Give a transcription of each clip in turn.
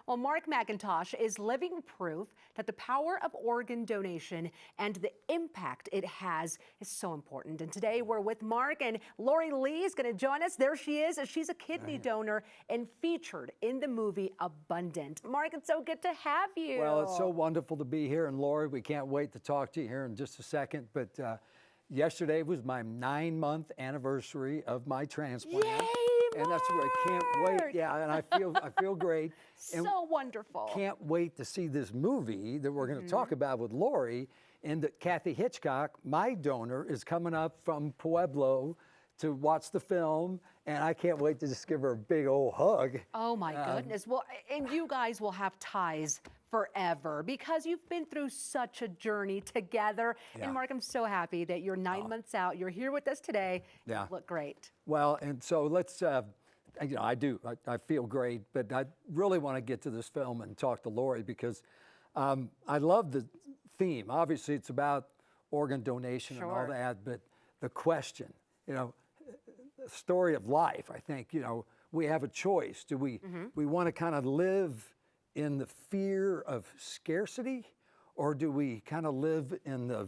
Well, Mark McIntosh is living proof that the power of organ donation and the impact it has is so important. And today we're with Mark, and Lori Lee is going to join us. There she is. She's a kidney donor and featured in the movie Abundant. Mark, it's so good to have you. Well, it's so wonderful to be here. And Lori, we can't wait to talk to you here in just a second. But yesterday was my 9-month anniversary of my transplant. Yay, and that's where I can't wait. Yeah, and I feel great. And so wonderful. Can't wait to see this movie that we're going to talk about with Lori. And that Kathy Hitchcock, my donor, is coming up from Pueblo to watch the film, and I can't wait to just give her a big old hug. Oh my goodness. Well, and you guys will have ties forever because you've been through such a journey together. Yeah. And Mark, I'm so happy that you're 9 months out. You're here with us today. Yeah. You look great. Well, and so let's, I feel great, but I really want to get to this film and talk to Lori because I love the theme. Obviously, it's about organ donation and all that, but the question, story of life, I think, we have a choice. Do we want to kind of live in the fear of scarcity, or do we kind of live in the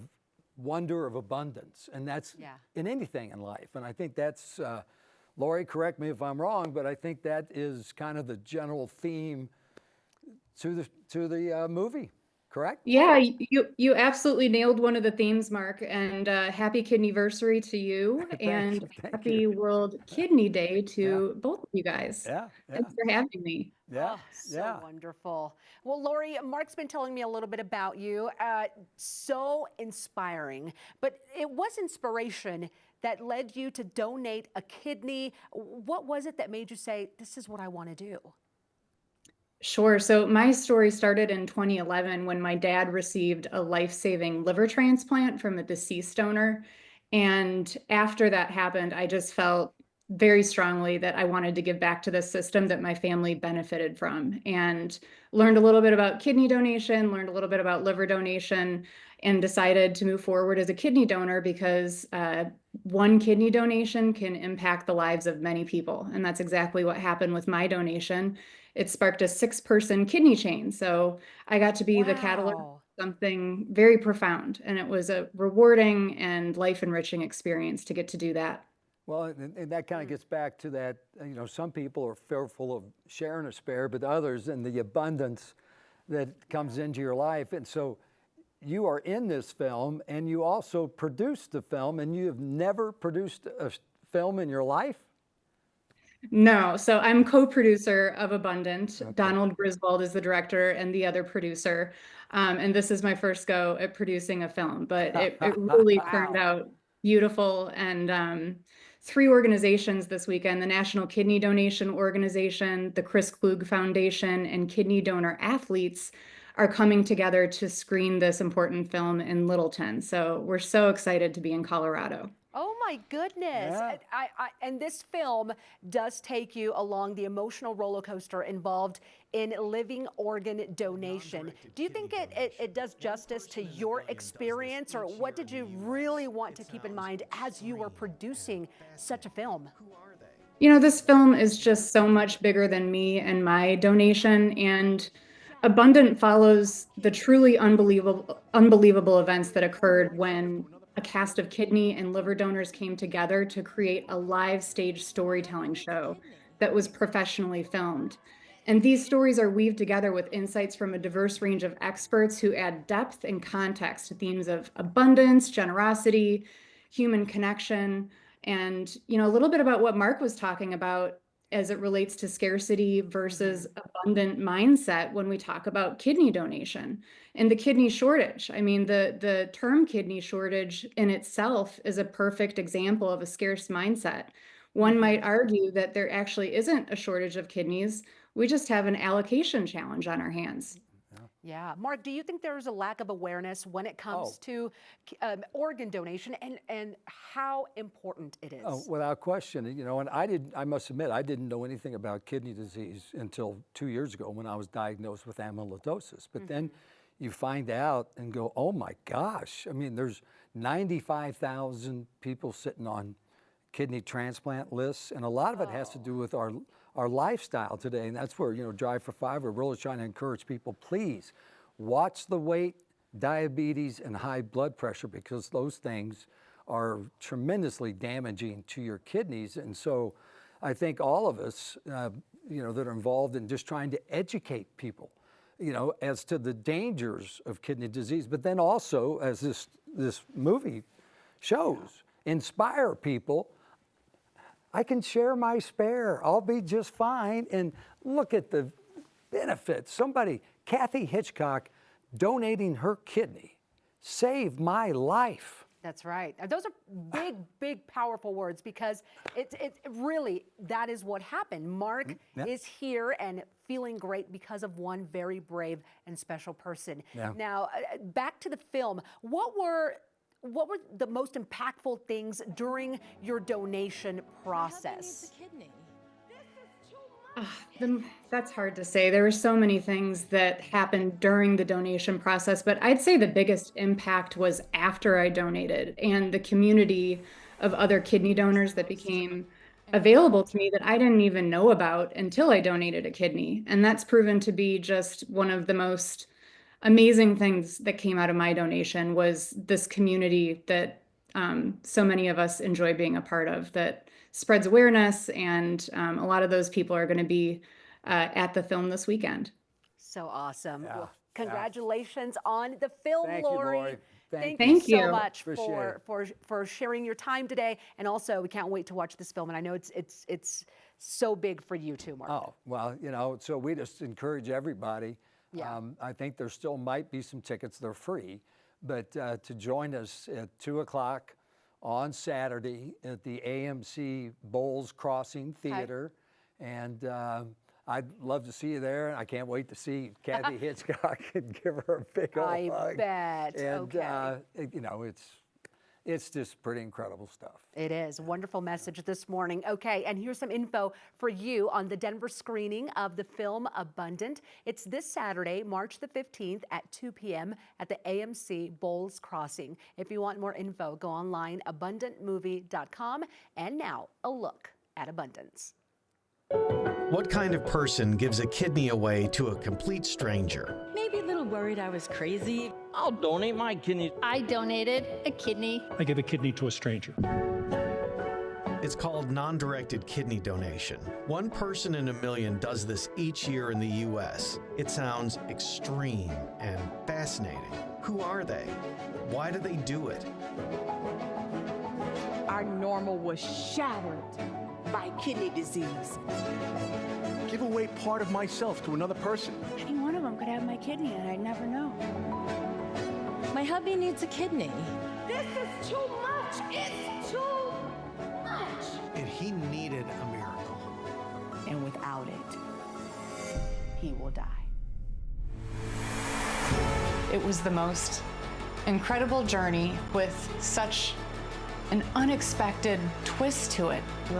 wonder of abundance? And that's in anything in life. And I think that's, Lori, correct me if I'm wrong, but I think that is kind of the general theme to the movie. Correct? Yeah, you absolutely nailed one of the themes, Mark, and happy kidneyversary to you, and happy World Kidney Day to both of you guys. Yeah. Thanks for having me. Yeah. So wonderful. Well, Lori, Mark's been telling me a little bit about you. So inspiring, but it was inspiration that led you to donate a kidney. What was it that made you say, this is what I want to do? Sure. So my story started in 2011 when my dad received a life-saving liver transplant from a deceased donor. And after that happened, I just felt very strongly that I wanted to give back to the system that my family benefited from, and learned a little bit about kidney donation, learned a little bit about liver donation, and decided to move forward as a kidney donor because one kidney donation can impact the lives of many people. And that's exactly what happened with my donation. It sparked a 6-person kidney chain. So I got to be the catalyst of something very profound. And it was a rewarding and life-enriching experience to get to do that. Well, and that kind of gets back to that, some people are fearful of sharing a spare, but others in the abundance that comes into your life. And so you are in this film and you also produced the film, and you have never produced a film in your life? No, so I'm co-producer of Abundant. Okay. Donald Griswold is the director and the other producer. And this is my first go at producing a film, but it really turned out beautiful. And 3 organizations this weekend: the National Kidney Donation Organization, the Chris Klug Foundation, and Kidney Donor Athletes are coming together to screen this important film in Littleton. So we're so excited to be in Colorado. Oh my goodness. Yeah. And this film does take you along the emotional roller coaster involved in living organ donation. Do you think it does justice to your experience, or what did you really want to keep in mind as you were producing such a film? This film is just so much bigger than me and my donation, and Abundant follows the truly unbelievable events that occurred when a cast of kidney and liver donors came together to create a live stage storytelling show that was professionally filmed. And these stories are weaved together with insights from a diverse range of experts who add depth and context to themes of abundance, generosity, human connection, and a little bit about what Mark was talking about as it relates to scarcity versus abundant mindset when we talk about kidney donation and the kidney shortage. I mean, the term kidney shortage in itself is a perfect example of a scarce mindset. One might argue that there actually isn't a shortage of kidneys. We just have an allocation challenge on our hands. Yeah. Mark, do you think there's a lack of awareness when it comes to organ donation and how important it is? Oh, without question. And I must admit, I didn't know anything about kidney disease until 2 years ago when I was diagnosed with amyloidosis. But then you find out and go, oh my gosh. I mean, there's 95,000 people sitting on kidney transplant lists, and a lot of it has to do with our our lifestyle today. And that's where, Drive for Five, we're really trying to encourage people, please watch the weight, diabetes, and high blood pressure, because those things are tremendously damaging to your kidneys. And so I think all of us, that are involved in just trying to educate people, as to the dangers of kidney disease, but then also, as this movie shows, inspire people. I can share my spare. I'll be just fine. And look at the benefits. Kathy Hitchcock, donating her kidney saved my life. That's right. Those are big, big, powerful words, because it really, that is what happened. Mark is here and feeling great because of one very brave and special person. Yeah. Now, back to the film. What were the most impactful things during your donation process? That's hard to say. There were so many things that happened during the donation process, but I'd say the biggest impact was after I donated, and the community of other kidney donors that became available to me that I didn't even know about until I donated a kidney. And that's proven to be just one of the most amazing things that came out of my donation, was this community that so many of us enjoy being a part of, that spreads awareness. And a lot of those people are going to be at the film this weekend. So awesome. Yeah. Well, congratulations on the film, Thank Lori. you, Lori. Thank you so you. much Appreciate for sharing your time today. And also, we can't wait to watch this film. And I know it's so big for you too, Mark. Oh, well, so we just encourage everybody. Yeah. I think there still might be some tickets. They're free. But to join us at 2 o'clock on Saturday at the AMC Bowles Crossing Theater. And I'd love to see you there. I can't wait to see Kathy Hitchcock and give her a big old hug. I bet. And, Okay. It's just pretty incredible stuff. It is. Wonderful message this morning. Okay, and here's some info for you on the Denver screening of the film Abundant. It's this Saturday, March the 15th at 2 p.m. at the AMC Bowles Crossing. If you want more info, go online, abundantmovie.com. And now, a look at Abundance. What kind of person gives a kidney away to a complete stranger? Maybe a little worried I was crazy. I'll donate my kidney. I donated a kidney. I give a kidney to a stranger. It's called non-directed kidney donation. 1 person in a million does this each year in the U.S. It sounds extreme and fascinating. Who are they? Why do they do it? Our normal was shattered by kidney disease. Give away part of myself to another person. Any one of them could have my kidney and I'd never know. My hubby needs a kidney. This is too much. It's too much. And he needed a miracle. And without it, he will die. It was the most incredible journey with such an unexpected twist to it. It was